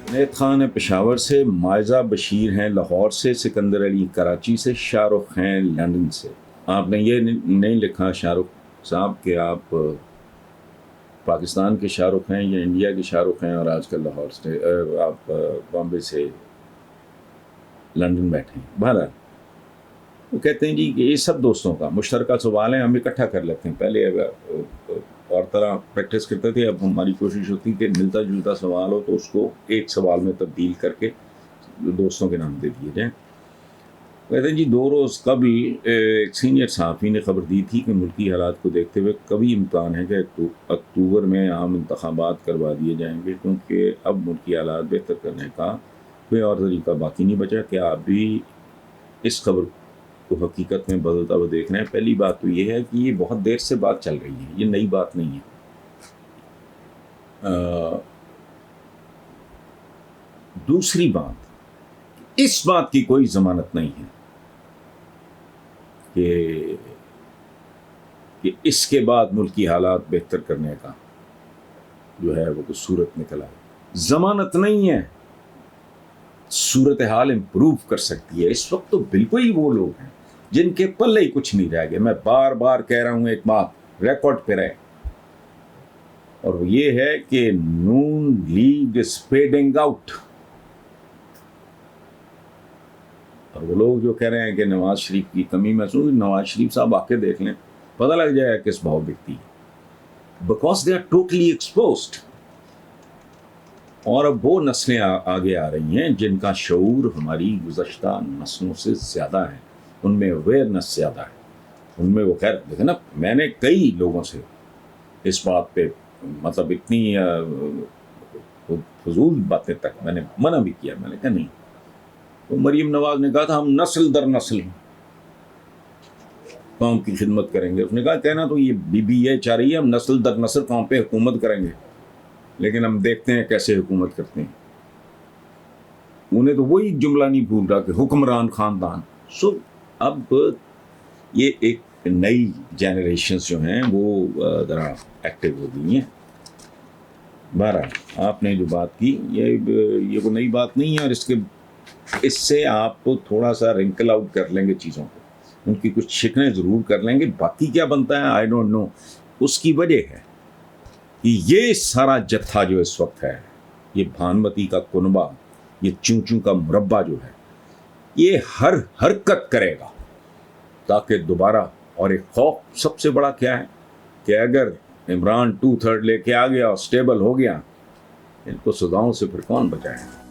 جنید خان ہے پشاور سے، مائزہ بشیر ہیں لاہور سے، سکندر علی کراچی سے، شاہ رخ ہیں لندن سے۔ آپ نے یہ نہیں لکھا شاہ رخ صاحب کہ آپ پاکستان کے شاہ رخ ہیں یا انڈیا کے شاہ رخ ہیں اور آج کل لاہور سے آپ بامبے سے لندن بیٹھے ہیں۔ بہرحال وہ کہتے ہیں جی کہ یہ سب دوستوں کا مشترکہ سوال ہے، ہم اکٹھا کر لیتے ہیں۔ پہلے اور طرح پریکٹس کرتے تھے، اب ہماری کوشش ہوتی کہ ملتا جلتا سوال ہو تو اس کو ایک سوال میں تبدیل کر کے دوستوں کے نام دے دیے جائیں۔ کہتے ہیں جی 2 روز قبل ایک سینئر صحافی نے خبر دی تھی کہ ملکی حالات کو دیکھتے ہوئے کبھی امکان ہے کہ اکتوبر میں عام انتخابات کروا دیے جائیں گے، کیونکہ اب ملکی حالات بہتر کرنے کا کوئی اور طریقہ باقی نہیں بچا۔ کیا آپ بھی اس خبر کو حقیقت میں بدلتا ہوا دیکھ رہے ہیں؟ پہلی بات تو یہ ہے کہ یہ بہت دیر سے بات چل رہی ہے، یہ نئی بات نہیں ہے۔ دوسری بات، اس بات کی کوئی ضمانت نہیں ہے کہ اس کے بعد ملکی حالات بہتر کرنے کا جو ہے وہ کوئی صورت نکل آئے۔ ضمانت نہیں ہے، صورتحال امپروو کر سکتی ہے۔ اس وقت تو بالکل ہی وہ لوگ ہیں جن کے پلے ہی کچھ نہیں رہ گئے۔ میں بار بار کہہ رہا ہوں، ایک بات ریکارڈ پہ رہے، اور وہ یہ ہے کہ نون لیگ از فیڈنگ آؤٹ۔ اور وہ لوگ جو کہہ رہے ہیں کہ نواز شریف کی کمی محسوس، نواز شریف صاحب آ کے دیکھ لیں، پتہ لگ جائے گا کس بھاؤ بکتی ہے، because they are totally exposed. اور اب وہ نسلیں آگے آ رہی ہیں جن کا شعور ہماری گزشتہ نسلوں سے زیادہ ہے، ان میں اویئرنس زیادہ ہے، ان میں وہ خیر دیکھیں نا، میں نے کئی لوگوں سے اس بات پہ مطلب اتنی فضول باتیں تک میں نے منع بھی کیا، میں نے کہا نہیں۔ تو مریم نواز نے کہا تھا ہم نسل در نسل قوم کی خدمت کریں گے۔ اس نے کہا کہنا تو یہ بی یہ چاہ رہی ہے ہم نسل در نسل قوم پہ حکومت کریں گے، لیکن ہم دیکھتے ہیں کیسے حکومت کرتے ہیں۔ انہیں تو وہی جملہ نہیں بھول رہا کہ حکمران خاندان۔ سو اب یہ ایک نئی جنریشنز جو ہیں وہ ذرا ایکٹیو ہو گئی ہیں۔ بہرحال آپ نے جو بات کی یہ کوئی نئی بات نہیں ہے، اور اس سے آپ تھوڑا سا رنکل آؤٹ کر لیں گے چیزوں کو، ان کی کچھ شکنیں ضرور کر لیں گے، باقی کیا بنتا ہے آئی ڈونٹ نو۔ اس کی وجہ ہے کہ یہ سارا جتھا جو اس وقت ہے، یہ بھانمتی کا کنبہ، یہ چوں چوں کا مربع جو ہے، یہ ہر حرکت کرے گا تاکہ دوبارہ، اور ایک خوف سب سے بڑا کیا ہے کہ اگر عمران 2/3 لے کے آ گیا اور سٹیبل ہو گیا، ان کو سزاؤں سے پھر کون بچائے گا؟